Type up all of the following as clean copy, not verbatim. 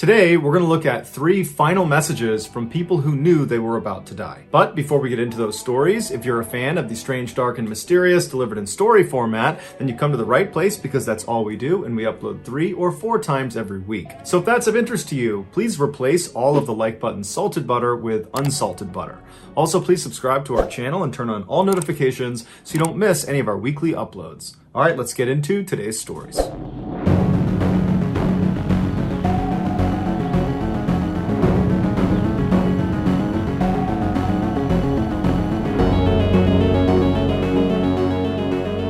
Today, we're going to look at 3 final messages from people who knew they were about to die. But before we get into those stories, if you're a fan of the strange, dark, and mysterious delivered in story format, then you come to the right place because that's all we do, and we upload 3 or 4 times every week. So if that's of interest to you, please replace all of the like button salted butter with unsalted butter. Also, please subscribe to our channel and turn on all notifications so you don't miss any of our weekly uploads. All right, let's get into today's stories.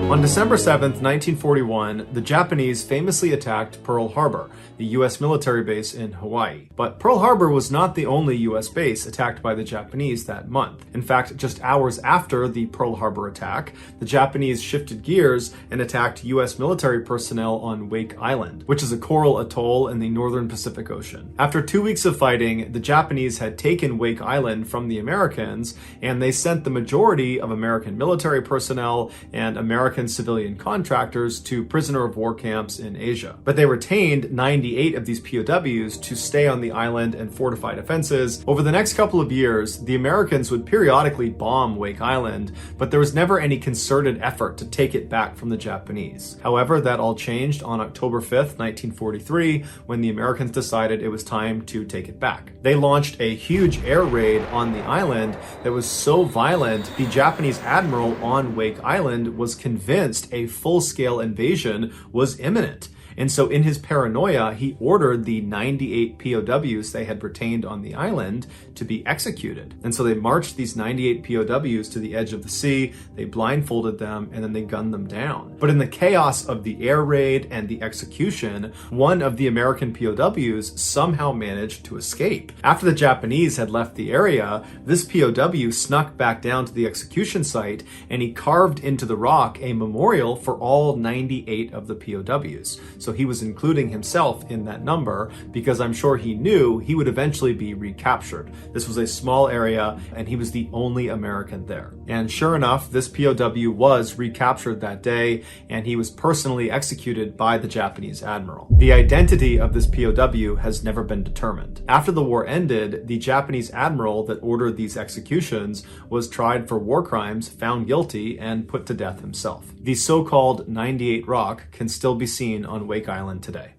On December 7th, 1941, the Japanese famously attacked Pearl Harbor, the U.S. military base in Hawaii. But Pearl Harbor was not the only U.S. base attacked by the Japanese that month. In fact, just hours after the Pearl Harbor attack, the Japanese shifted gears and attacked U.S. military personnel on Wake Island, which is a coral atoll in the northern Pacific Ocean. After 2 weeks of fighting, the Japanese had taken Wake Island from the Americans, and they sent the majority of American military personnel and American civilian contractors to prisoner of war camps in Asia. But they retained 98 of these POWs to stay on the island and fortify defenses. Over the next couple of years, the Americans would periodically bomb Wake Island, but there was never any concerted effort to take it back from the Japanese. However, that all changed on October 5th, 1943, when the Americans decided it was time to take it back. They launched a huge air raid on the island that was so violent, the Japanese admiral on Wake Island was convinced a full-scale invasion was imminent. And so in his paranoia, he ordered the 98 POWs they had retained on the island to be executed. And so they marched these 98 POWs to the edge of the sea, they blindfolded them, and then they gunned them down. But in the chaos of the air raid and the execution, one of the American POWs somehow managed to escape. After the Japanese had left the area, this POW snuck back down to the execution site, and he carved into the rock a memorial for all 98 of the POWs. So he was including himself in that number because I'm sure he knew he would eventually be recaptured. This was a small area and he was the only American there. And sure enough, this POW was recaptured that day and he was personally executed by the Japanese admiral. The identity of this POW has never been determined. After the war ended, the Japanese admiral that ordered these executions was tried for war crimes, found guilty, and put to death himself. The so-called 98 Rock can still be seen on Wake Island today.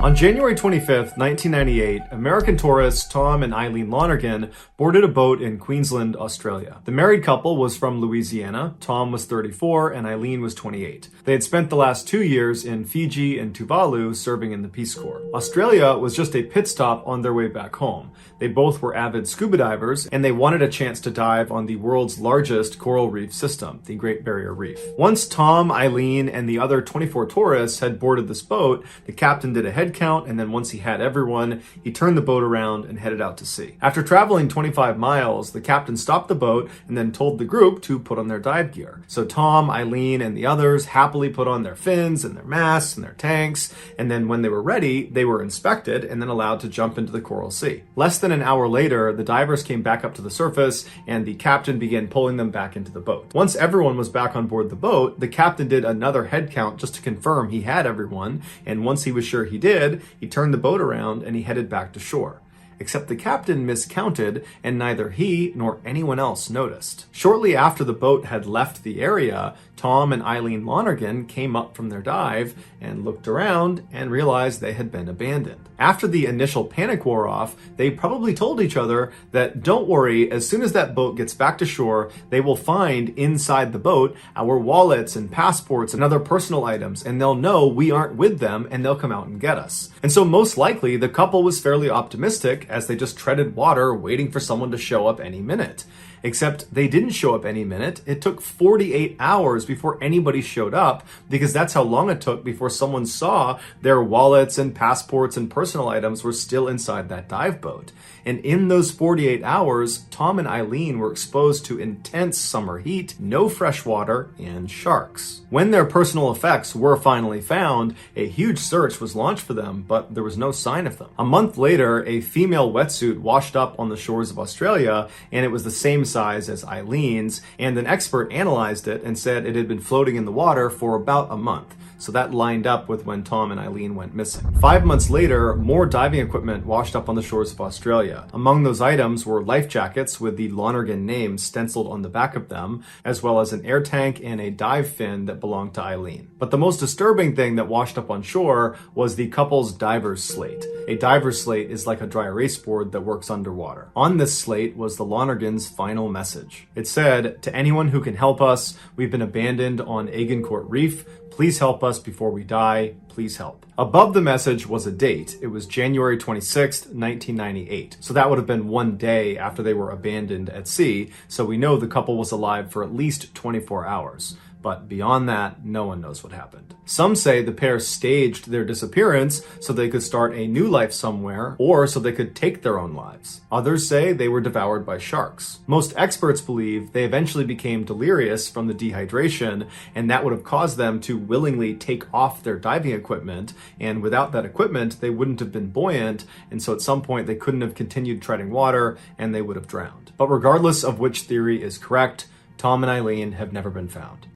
On January 25th, 1998, American tourists Tom and Eileen Lonergan boarded a boat in Queensland, Australia. The married couple was from Louisiana. Tom was 34 and Eileen was 28. They had spent the last 2 years in Fiji and Tuvalu serving in the Peace Corps. Australia was just a pit stop on their way back home. They both were avid scuba divers and they wanted a chance to dive on the world's largest coral reef system, the Great Barrier Reef. Once Tom, Eileen, and the other 24 tourists had boarded this boat, the captain did a head count, and then once he had everyone, he turned the boat around and headed out to sea. After traveling 25 miles, the captain stopped the boat and then told the group to put on their dive gear. So Tom, Eileen, and the others happily put on their fins and their masks and their tanks, and then when they were ready, they were inspected and then allowed to jump into the coral sea. Less than an hour later, the divers came back up to the surface and the captain began pulling them back into the boat. Once everyone was back on board the boat, the captain did another head count just to confirm he had everyone, and once he was sure he did, he turned the boat around and he headed back to shore. Except the captain miscounted and neither he nor anyone else noticed. Shortly after the boat had left the area, Tom and Eileen Lonergan came up from their dive and looked around and realized they had been abandoned. After the initial panic wore off, they probably told each other that don't worry, as soon as that boat gets back to shore, they will find inside the boat our wallets and passports and other personal items, and they'll know we aren't with them and they'll come out and get us. And so most likely the couple was fairly optimistic as they just treaded water waiting for someone to show up any minute. Except they didn't show up any minute. It took 48 hours before anybody showed up because that's how long it took before someone saw their wallets and passports and personal items were still inside that dive boat. And in those 48 hours, Tom and Eileen were exposed to intense summer heat, no fresh water, and sharks. When their personal effects were finally found, a huge search was launched for them, but there was no sign of them. A month later, a female wetsuit washed up on the shores of Australia, and it was the same size as Eileen's, and an expert analyzed it and said it had been floating in the water for about a month. so that lined up with when Tom and Eileen went missing. 5 months later, more diving equipment washed up on the shores of Australia. Among those items were life jackets with the Lonergan name stenciled on the back of them, as well as an air tank and a dive fin that belonged to Eileen. But the most disturbing thing that washed up on shore was the couple's diver's slate. A diver's slate is like a dry erase board that works underwater. On this slate was the Lonergans' final message. It said, "To anyone who can help us, we've been abandoned on Agincourt Reef. Please help us before we die. Please help." Above the message was a date. It was January 26th, 1998. So that would have been one day after they were abandoned at sea. So we know the couple was alive for at least 24 hours. But beyond that, no one knows what happened. Some say the pair staged their disappearance so they could start a new life somewhere, or so they could take their own lives. Others say they were devoured by sharks. Most experts believe they eventually became delirious from the dehydration, and that would have caused them to willingly take off their diving equipment, and without that equipment, they wouldn't have been buoyant, and so at some point they couldn't have continued treading water, and they would have drowned. But regardless of which theory is correct, Tom and Eileen have never been found.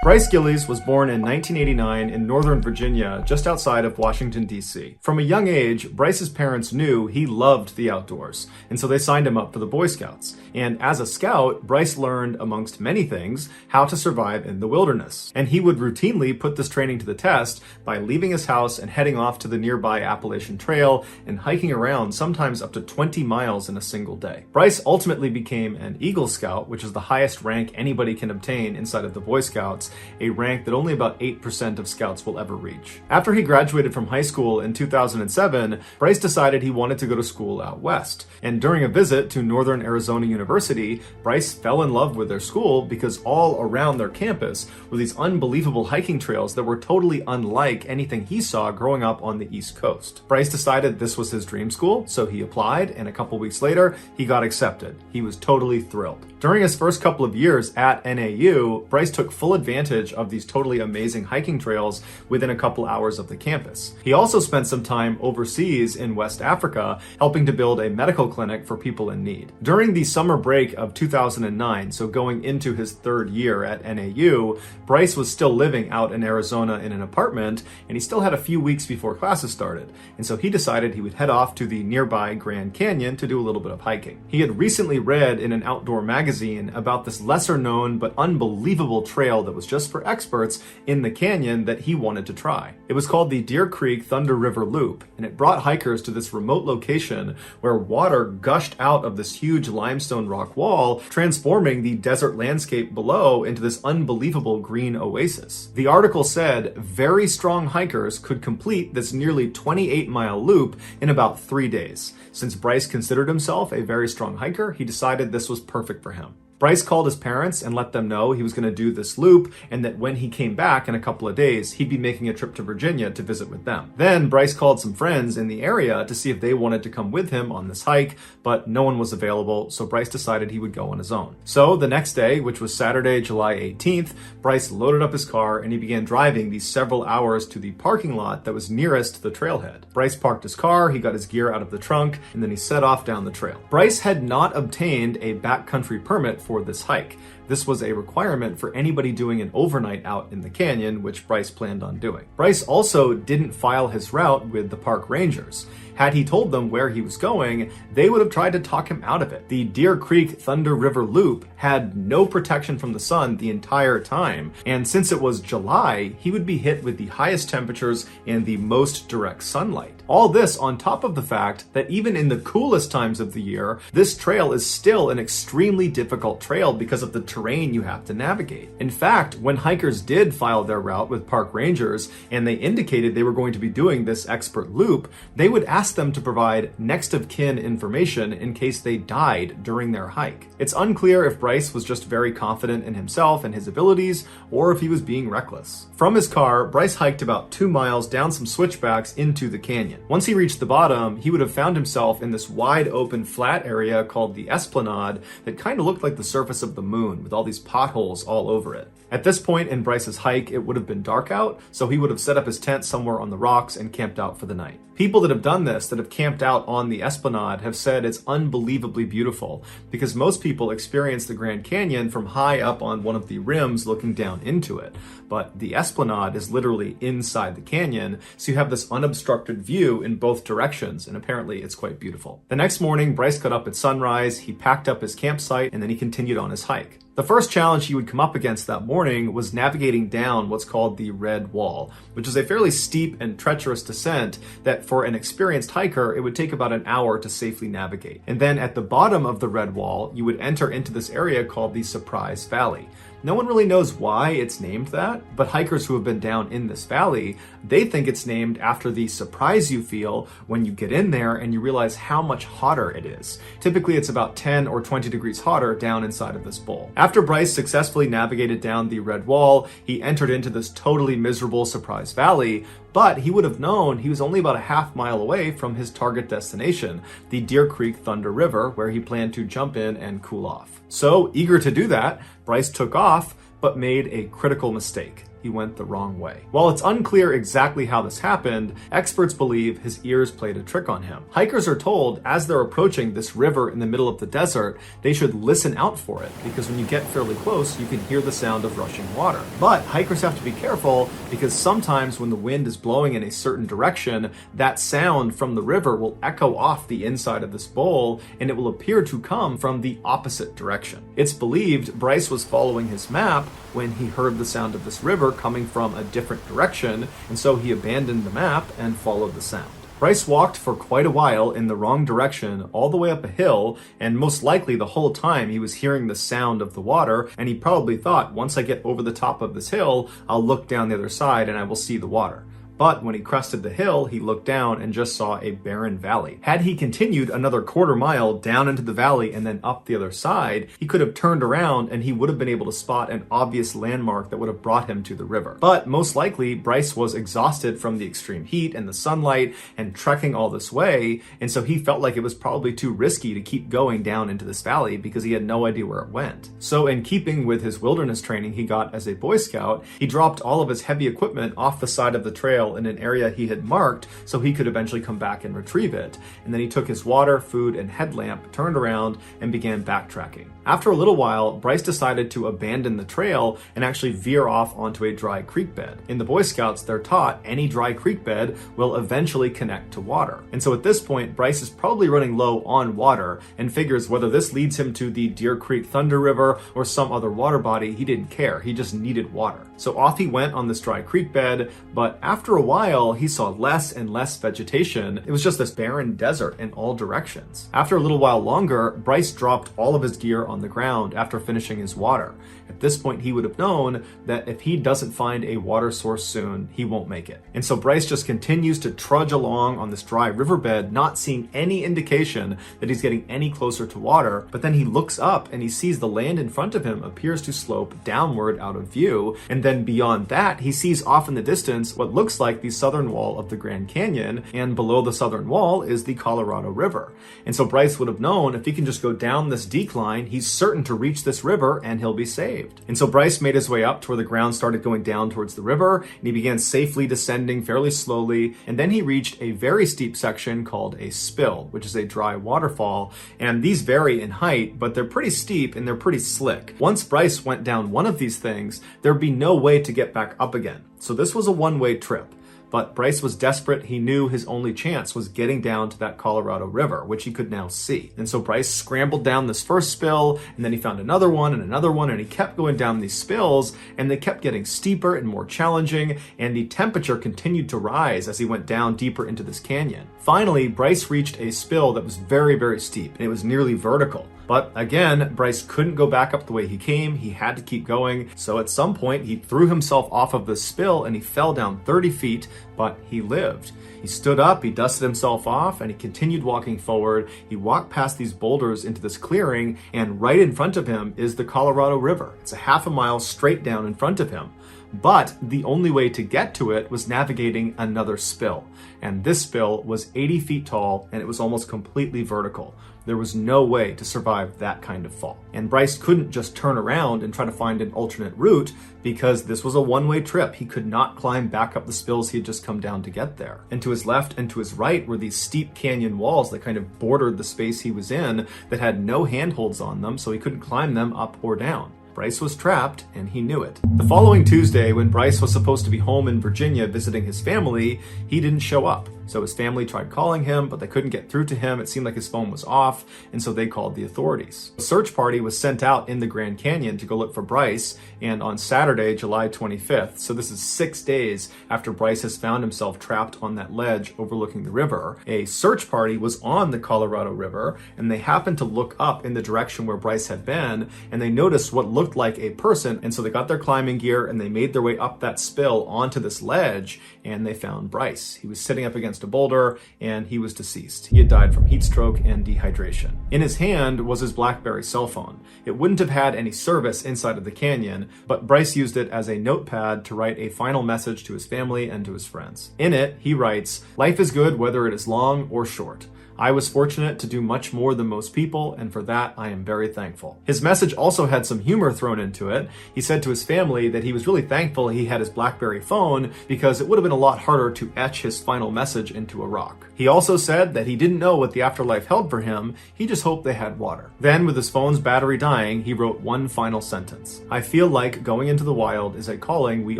Bryce Gillies was born in 1989 in Northern Virginia, just outside of Washington, D.C. From a young age, Bryce's parents knew he loved the outdoors, and so they signed him up for the Boy Scouts. And as a scout, Bryce learned, amongst many things, how to survive in the wilderness. And he would routinely put this training to the test by leaving his house and heading off to the nearby Appalachian Trail and hiking around sometimes up to 20 miles in a single day. Bryce ultimately became an Eagle Scout, which is the highest rank anybody can obtain inside of the Boy Scouts, a rank that only about 8% of scouts will ever reach. After he graduated from high school in 2007, Bryce decided he wanted to go to school out west. And during a visit to Northern Arizona University, Bryce fell in love with their school because all around their campus were these unbelievable hiking trails that were totally unlike anything he saw growing up on the East Coast. Bryce decided this was his dream school, so he applied, and a couple weeks later, he got accepted. He was totally thrilled. During his first couple of years at NAU, Bryce took full advantage of these totally amazing hiking trails within a couple hours of the campus. He also spent some time overseas in West Africa, helping to build a medical clinic for people in need. During the summer break of 2009, so going into his third year at NAU, Bryce was still living out in Arizona in an apartment, and he still had a few weeks before classes started. And so he decided he would head off to the nearby Grand Canyon to do a little bit of hiking. He had recently read in an outdoor magazine about this lesser known but unbelievable trail that was just for experts in the canyon that he wanted to try. It was called the Deer Creek Thunder River Loop, and it brought hikers to this remote location where water gushed out of this huge limestone rock wall, transforming the desert landscape below into this unbelievable green oasis. The article said very strong hikers could complete this nearly 28-mile loop in about 3 days. Since Bryce considered himself a very strong hiker, he decided this was perfect for him. Bryce called his parents and let them know he was going to do this loop, and that when he came back in a couple of days, he'd be making a trip to Virginia to visit with them. Then Bryce called some friends in the area to see if they wanted to come with him on this hike, but no one was available, so Bryce decided he would go on his own. So the next day, which was Saturday, July 18th, Bryce loaded up his car and he began driving these several hours to the parking lot that was nearest the trailhead. Bryce parked his car, he got his gear out of the trunk, and then he set off down the trail. Bryce had not obtained a backcountry permit for this hike. This was a requirement for anybody doing an overnight out in the canyon, which Bryce planned on doing. Bryce also didn't file his route with the park rangers. Had he told them where he was going, they would have tried to talk him out of it. The Deer Creek Thunder River Loop had no protection from the sun the entire time, and since it was July, he would be hit with the highest temperatures and the most direct sunlight. All this on top of the fact that even in the coolest times of the year, this trail is still an extremely difficult trail because of the terrain you have to navigate. In fact, when hikers did file their route with park rangers and they indicated they were going to be doing this expert loop, they would ask them to provide next of kin information in case they died during their hike. It's unclear if Bryce was just very confident in himself and his abilities, or if he was being reckless. From his car, Bryce hiked about 2 miles down some switchbacks into the canyon. Once he reached the bottom, he would have found himself in this wide open flat area called the Esplanade that kind of looked like the surface of the moon with all these potholes all over it. At this point in Bryce's hike, it would have been dark out, so he would have set up his tent somewhere on the rocks and camped out for the night. People that have done this, that have camped out on the Esplanade, have said it's unbelievably beautiful because most people experience the Grand Canyon from high up on one of the rims looking down into it. But the Esplanade is literally inside the canyon, so you have this unobstructed view in both directions, and apparently it's quite beautiful. The next morning, Bryce got up at sunrise, he packed up his campsite, and then he continued on his hike. The first challenge he would come up against that morning was navigating down what's called the Red Wall, which is a fairly steep and treacherous descent that for an experienced hiker, it would take about an hour to safely navigate. And then at the bottom of the Red Wall, you would enter into this area called the Surprise Valley. No one really knows why it's named that, but hikers who have been down in this valley, they think it's named after the surprise you feel when you get in there and you realize how much hotter it is. Typically, it's about 10 or 20 degrees hotter down inside of this bowl. After Bryce successfully navigated down the Red Wall, he entered into this totally miserable Surprise Valley, but he would have known he was only about a half-mile away from his target destination, the Deer Creek Thunder River, where he planned to jump in and cool off. So, eager to do that, Bryce took off, but made a critical mistake. He went the wrong way. While it's unclear exactly how this happened, experts believe his ears played a trick on him. Hikers are told as they're approaching this river in the middle of the desert, they should listen out for it, because when you get fairly close, you can hear the sound of rushing water. But hikers have to be careful because sometimes when the wind is blowing in a certain direction, that sound from the river will echo off the inside of this bowl and it will appear to come from the opposite direction. It's believed Bryce was following his map when he heard the sound of this river coming from a different direction, and so he abandoned the map and followed the sound. Bryce walked for quite a while in the wrong direction, all the way up a hill, and most likely the whole time he was hearing the sound of the water, and he probably thought, once I get over the top of this hill, I'll look down the other side and I will see the water. But when he crested the hill, he looked down and just saw a barren valley. Had he continued another quarter mile down into the valley and then up the other side, he could have turned around and he would have been able to spot an obvious landmark that would have brought him to the river. But most likely, Bryce was exhausted from the extreme heat and the sunlight and trekking all this way, and so he felt like it was probably too risky to keep going down into this valley because he had no idea where it went. So in keeping with his wilderness training he got as a Boy Scout, he dropped all of his heavy equipment off the side of the trail in an area he had marked so he could eventually come back and retrieve it. And then he took his water, food, and headlamp, turned around, and began backtracking. After a little while, Bryce decided to abandon the trail and actually veer off onto a dry creek bed. In the Boy Scouts, they're taught any dry creek bed will eventually connect to water. And so at this point, Bryce is probably running low on water and figures whether this leads him to the Deer Creek Thunder River or some other water body, he didn't care. He just needed water. So off he went on this dry creek bed, but after a while, he saw less and less vegetation. It was just this barren desert in all directions. After a little while longer, Bryce dropped all of his gear on the ground after finishing his water. At this point, he would have known that if he doesn't find a water source soon, he won't make it. And so Bryce just continues to trudge along on this dry riverbed, not seeing any indication that he's getting any closer to water. But then he looks up and he sees the land in front of him appears to slope downward out of view. And then beyond that, he sees off in the distance what looks like the southern wall of the Grand Canyon. And below the southern wall is the Colorado River. And so Bryce would have known if he can just go down this decline, he's certain to reach this river and he'll be saved. And so Bryce made his way up to where the ground started going down towards the river, and he began safely descending fairly slowly, and then he reached a very steep section called a spill, which is a dry waterfall, and these vary in height, but they're pretty steep and they're pretty slick. Once Bryce went down one of these things, there'd be no way to get back up again. So this was a one-way trip. But Bryce was desperate. He knew his only chance was getting down to that Colorado River, which he could now see. And so Bryce scrambled down this first spill, and then he found another one, and he kept going down these spills, and they kept getting steeper and more challenging, and the temperature continued to rise as he went down deeper into this canyon. Finally, Bryce reached a spill that was very, very steep, and it was nearly vertical. But again, Bryce couldn't go back up the way he came. He had to keep going. So at some point, he threw himself off of the spill and he fell down 30 feet, but he lived. He stood up, he dusted himself off, and he continued walking forward. He walked past these boulders into this clearing, and right in front of him is the Colorado River. It's a half a mile straight down in front of him. But the only way to get to it was navigating another spill. And this spill was 80 feet tall, and it was almost completely vertical. There was no way to survive that kind of fall. And Bryce couldn't just turn around and try to find an alternate route because this was a one-way trip. He could not climb back up the spills he had just come down to get there. And to his left and to his right were these steep canyon walls that kind of bordered the space he was in that had no handholds on them, so he couldn't climb them up or down. Bryce was trapped, and he knew it. The following Tuesday, when Bryce was supposed to be home in Virginia visiting his family, he didn't show up. So his family tried calling him, but they couldn't get through to him. It seemed like his phone was off, and so they called the authorities. A search party was sent out in the Grand Canyon to go look for Bryce, and on Saturday, July 25th, so this is 6 days after Bryce has found himself trapped on that ledge overlooking the river, a search party was on the Colorado River, and they happened to look up in the direction where Bryce had been, and they noticed what looked like a person, and so they got their climbing gear, and they made their way up that spill onto this ledge, and they found Bryce. He was sitting up against a boulder, and he was deceased. He had died from heat stroke and dehydration. In his hand was his BlackBerry cell phone. It wouldn't have had any service inside of the canyon, but Bryce used it as a notepad to write a final message to his family and to his friends. In it, he writes, "Life is good whether it is long or short. I was fortunate to do much more than most people, and for that, I am very thankful." His message also had some humor thrown into it. He said to his family that he was really thankful he had his BlackBerry phone because it would have been a lot harder to etch his final message into a rock. He also said that he didn't know what the afterlife held for him, he just hoped they had water. Then, with his phone's battery dying, he wrote one final sentence. "I feel like going into the wild is a calling we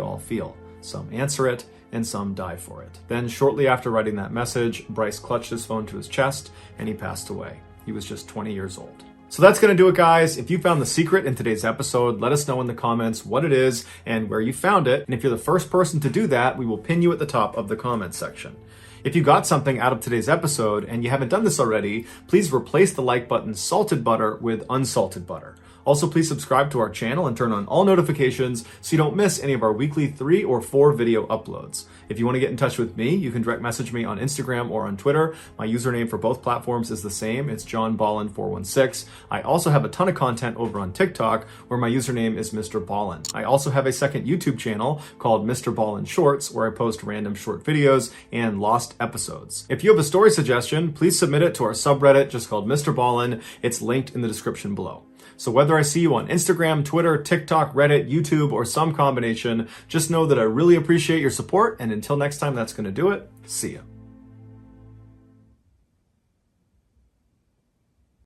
all feel. Some answer it, and some die for it." Then, shortly after writing that message, Bryce clutched his phone to his chest and he passed away. He was just 20 years old. So that's going to do it, guys. If you found the secret in today's episode, let us know in the comments what it is and where you found it. And if you're the first person to do that, we will pin you at the top of the comments section. If you got something out of today's episode and you haven't done this already, please replace the like button's salted butter with unsalted butter. Also, please subscribe to our channel and turn on all notifications so you don't miss any of our weekly 3 or 4 video uploads. If you want to get in touch with me, you can direct message me on Instagram or on Twitter. My username for both platforms is the same. It's JohnBallen416. I also have a ton of content over on TikTok where my username is MrBallen. I also have a second YouTube channel called MrBallen Shorts where I post random short videos and lost episodes. If you have a story suggestion, please submit it to our subreddit just called MrBallen. It's linked in the description below. So whether I see you on Instagram, Twitter, TikTok, Reddit, YouTube, or some combination, just know that I really appreciate your support, and until next time, that's going to do it. See ya.